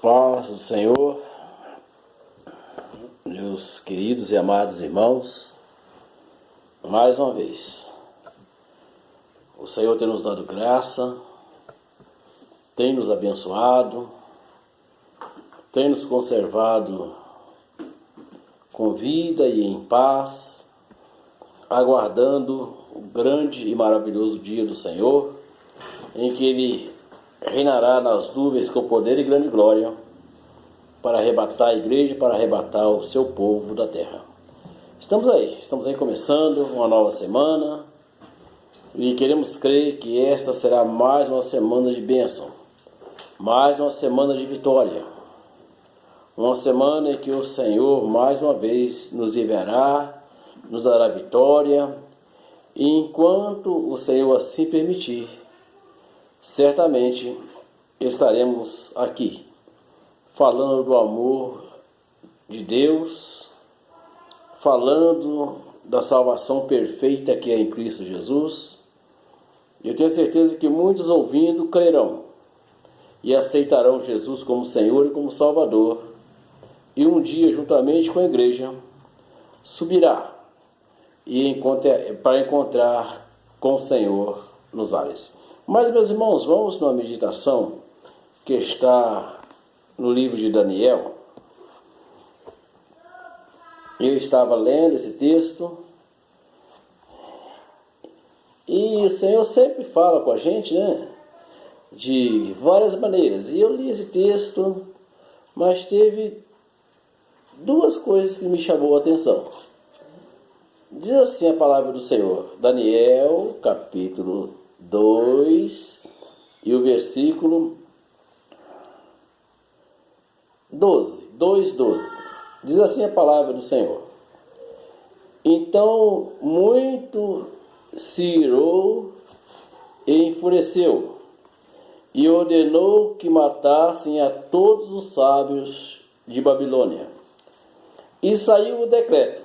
Paz do Senhor, meus queridos e amados irmãos, mais uma vez, o Senhor tem nos dado graça, tem nos abençoado, tem nos conservado com vida e em paz, aguardando o grande e maravilhoso dia do Senhor, em que Ele reinará nas nuvens com poder e grande glória, para arrebatar a igreja, para arrebatar o seu povo da terra. Estamos aí começando uma nova semana e queremos crer que esta será mais uma semana de bênção, mais uma semana de vitória, uma semana em que o Senhor mais uma vez nos livrará, nos dará vitória, e enquanto o Senhor assim permitir, certamente estaremos aqui falando do amor de Deus, falando da salvação perfeita que é em Cristo Jesus. Eu tenho certeza que muitos ouvindo crerão e aceitarão Jesus como Senhor e como Salvador, e um dia, juntamente com a igreja, subirá para encontrar com o Senhor nos ares. Mas, meus irmãos, vamos numa meditação que está no livro de Daniel. Eu estava lendo esse texto e o Senhor sempre fala com a gente, né? De várias maneiras. E eu li esse texto, mas teve duas coisas que me chamou a atenção. Diz assim a palavra do Senhor, Daniel, capítulo 2, e o versículo 2:12. Diz assim a palavra do Senhor: Então muito se irou e enfureceu, e ordenou que matassem a todos os sábios de Babilônia. E saiu o decreto,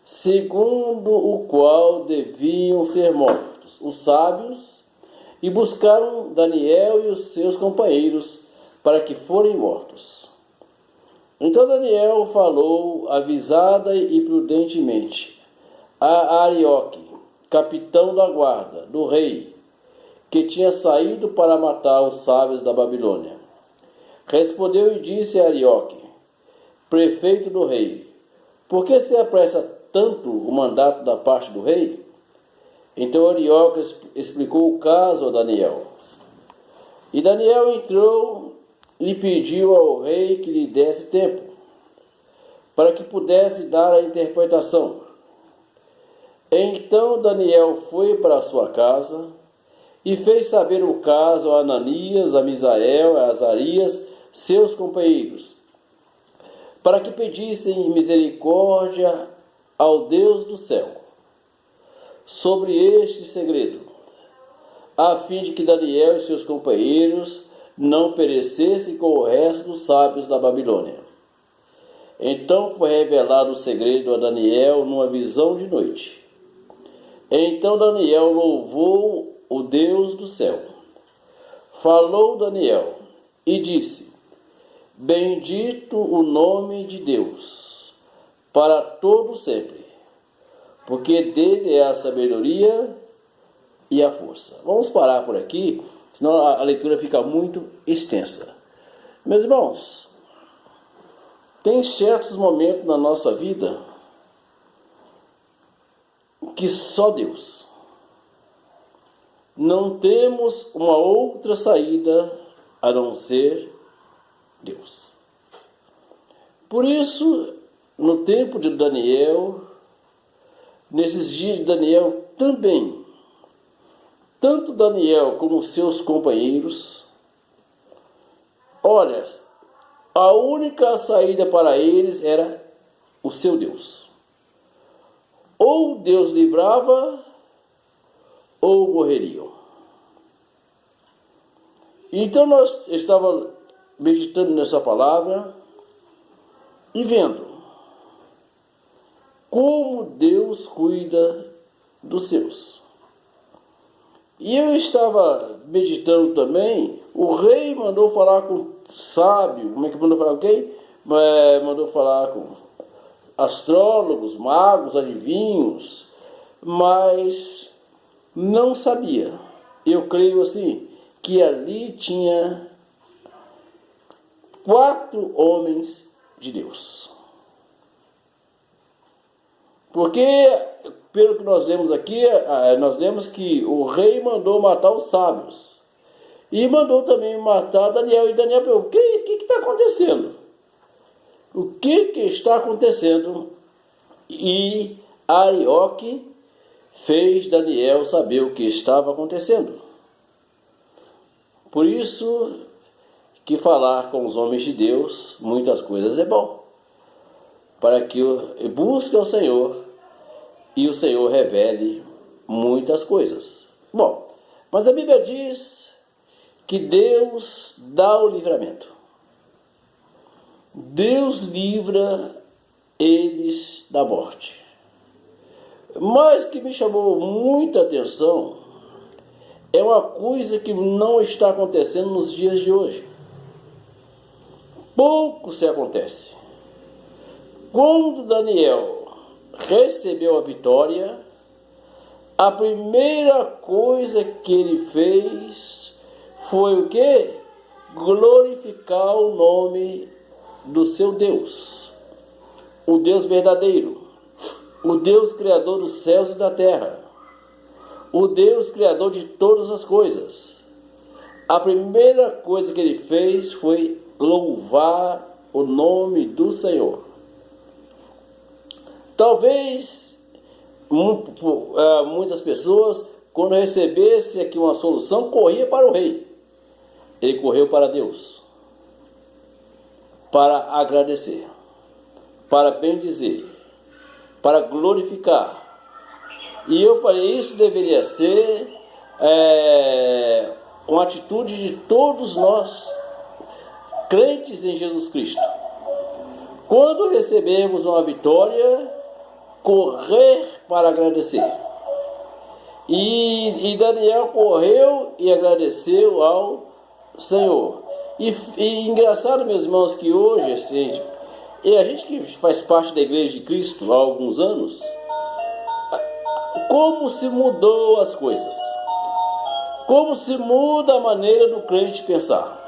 segundo o qual deviam ser mortos os sábios, e buscaram Daniel e os seus companheiros para que forem mortos. Então Daniel falou avisada e prudentemente a Arioque, capitão da guarda do rei, que tinha saído para matar os sábios da Babilônia. Respondeu e disse a Arioque, prefeito do rei: por que se apressa tanto o mandato da parte do rei? Então Arioque explicou o caso a Daniel. E Daniel entrou e pediu ao rei que lhe desse tempo, para que pudesse dar a interpretação. Então Daniel foi para a sua casa e fez saber o caso a Ananias, a Misael, a Azarias, seus companheiros, para que pedissem misericórdia ao Deus do céu sobre este segredo, a fim de que Daniel e seus companheiros não perecessem com o resto dos sábios da Babilônia. Então foi revelado o segredo a Daniel numa visão de noite. Então Daniel louvou o Deus do céu. Falou Daniel e disse: Bendito o nome de Deus, para todo sempre, porque dele é a sabedoria e a força. Vamos parar por aqui, senão a leitura fica muito extensa. Meus irmãos, tem certos momentos na nossa vida que só Deus. Não temos uma outra saída a não ser Deus. Por isso, no tempo de Daniel, nesses dias de Daniel também, tanto Daniel como seus companheiros, olha, a única saída para eles era o seu Deus. Ou Deus livrava, ou morreriam. Então nós estávamos meditando nessa palavra e vendo como Deus cuida dos seus. E eu estava meditando também O rei mandou falar com o sábio. Como é que mandou falar com quem? Mandou falar com astrólogos, magos, adivinhos, mas não sabia. Eu creio assim, que ali tinha 4 homens de Deus. Porque, pelo que nós lemos aqui, nós lemos que o rei mandou matar os sábios. E mandou também matar Daniel. E Daniel perguntou, o que está acontecendo? O que está acontecendo? E Arioque fez Daniel saber o que estava acontecendo. Por isso que falar com os homens de Deus, muitas coisas é bom. Para que busque ao Senhor e o Senhor revele muitas coisas. Bom, mas a Bíblia diz que Deus dá o livramento. Deus livra eles da morte. Mas o que me chamou muita atenção é uma coisa que não está acontecendo nos dias de hoje. Pouco se acontece. Quando Daniel recebeu a vitória, a primeira coisa que ele fez foi o quê? Glorificar o nome do seu Deus, o Deus verdadeiro, o Deus criador dos céus e da terra, o Deus criador de todas as coisas. A primeira coisa que ele fez foi louvar o nome do Senhor. Talvez muitas pessoas, quando recebesse aqui uma solução, corria para o rei. Ele correu para Deus, para agradecer, para bendizer, para glorificar. E eu falei, isso deveria ser uma atitude de todos nós, crentes em Jesus Cristo. Quando recebermos uma vitória, correr para agradecer. E Daniel correu e agradeceu ao Senhor. E engraçado, meus irmãos, que hoje, assim, e a gente que faz parte da Igreja de Cristo há alguns anos, como se mudou as coisas. Como se muda a maneira do crente pensar.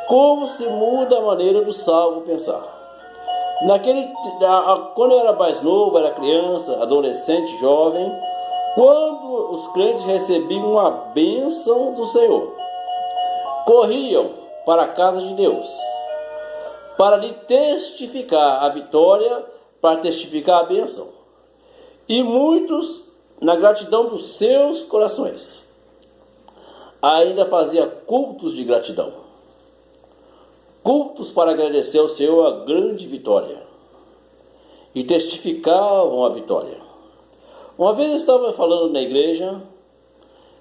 Como se muda a maneira do salvo pensar. Quando eu era mais novo, era criança, adolescente, jovem, quando os crentes recebiam uma bênção do Senhor, corriam para a casa de Deus, para lhe testificar a vitória, para testificar a bênção. E muitos, na gratidão dos seus corações, ainda faziam cultos de gratidão. Cultos para agradecer ao Senhor a grande vitória. E testificavam a vitória. Uma vez eu estava falando na igreja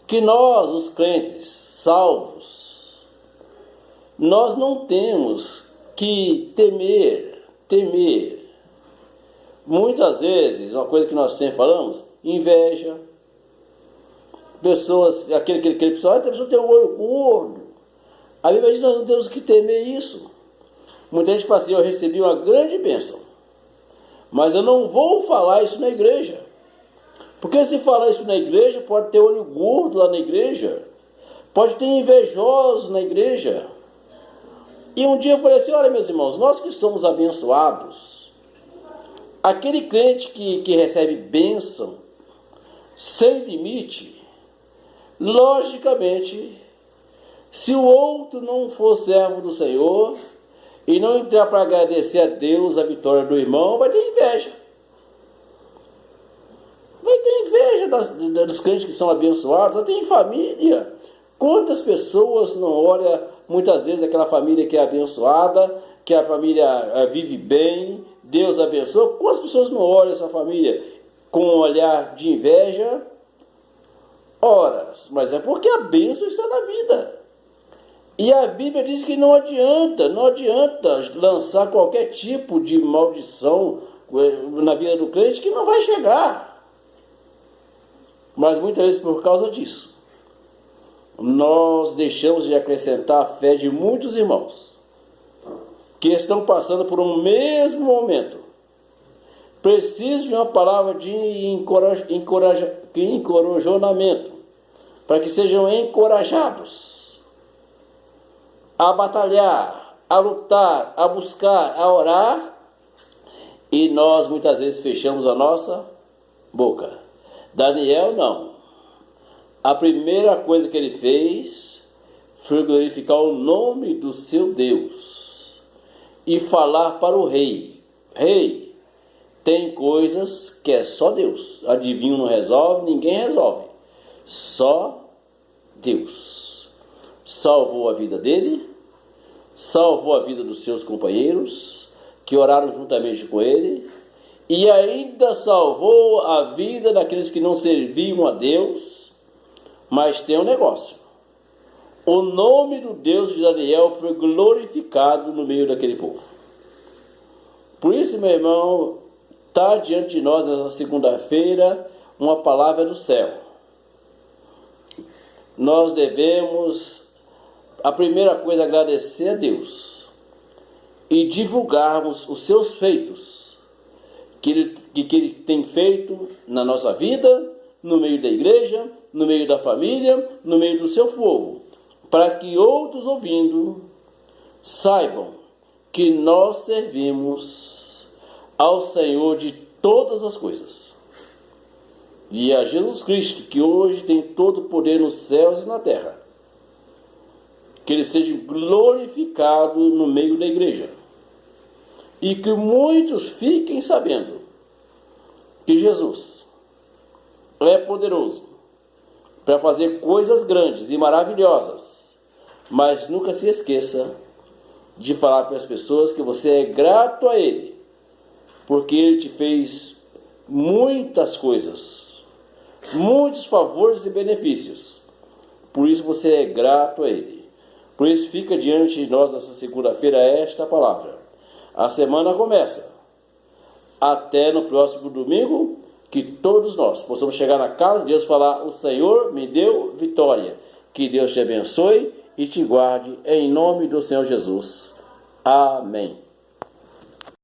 que nós, os crentes salvos, nós não temos que temer. Muitas vezes, uma coisa que nós sempre falamos, inveja. Pessoas, aquele pessoal, a pessoa tem um olho gordo. A Bíblia diz que nós não temos que temer isso. Muita gente fala assim, eu recebi uma grande bênção, mas eu não vou falar isso na igreja. Porque se falar isso na igreja, pode ter olho gordo lá na igreja, pode ter invejosos na igreja. E um dia eu falei assim, olha meus irmãos, nós que somos abençoados, aquele crente que recebe bênção sem limite, logicamente, se o outro não for servo do Senhor e não entrar para agradecer a Deus a vitória do irmão, vai ter inveja. Vai ter inveja dos crentes que são abençoados, até em família. Quantas pessoas não olham, muitas vezes, aquela família que é abençoada, que a família vive bem, Deus abençoa. Quantas pessoas não olham essa família com um olhar de inveja? Ora, mas é porque a bênção está na vida. E a Bíblia diz que não adianta lançar qualquer tipo de maldição na vida do crente que não vai chegar. Mas muitas vezes por causa disso, nós deixamos de acrescentar a fé de muitos irmãos que estão passando por um mesmo momento. Precisam de uma palavra de encorajamento, para que sejam encorajados a batalhar, a lutar, a buscar, a orar, e nós muitas vezes fechamos a nossa boca. Daniel não. A primeira coisa que ele fez foi glorificar o nome do seu Deus e falar para o rei: Rei, tem coisas que é só Deus. Adivinho não resolve, ninguém resolve. Só Deus. Salvou a vida dele, salvou a vida dos seus companheiros que oraram juntamente com ele, e ainda salvou a vida daqueles que não serviam a Deus. Mas tem um negócio: o nome do Deus de Daniel foi glorificado no meio daquele povo. Por isso, meu irmão, está diante de nós nessa segunda-feira uma palavra do céu. Nós devemos, a primeira coisa, agradecer a Deus e divulgarmos os seus feitos que ele tem feito na nossa vida, no meio da igreja, no meio da família, no meio do seu povo, para que outros ouvindo saibam que nós servimos ao Senhor de todas as coisas, e a Jesus Cristo, que hoje tem todo o poder nos céus e na terra. Que ele seja glorificado no meio da igreja, e que muitos fiquem sabendo que Jesus é poderoso para fazer coisas grandes e maravilhosas, mas nunca se esqueça de falar para as pessoas que você é grato a Ele, porque Ele te fez muitas coisas, muitos favores e benefícios. Por isso você é grato a Ele. Por isso fica diante de nós nessa segunda-feira esta palavra. A semana começa. Até no próximo domingo, que todos nós possamos chegar na casa de Deus e falar: o Senhor me deu vitória. Que Deus te abençoe e te guarde em nome do Senhor Jesus. Amém.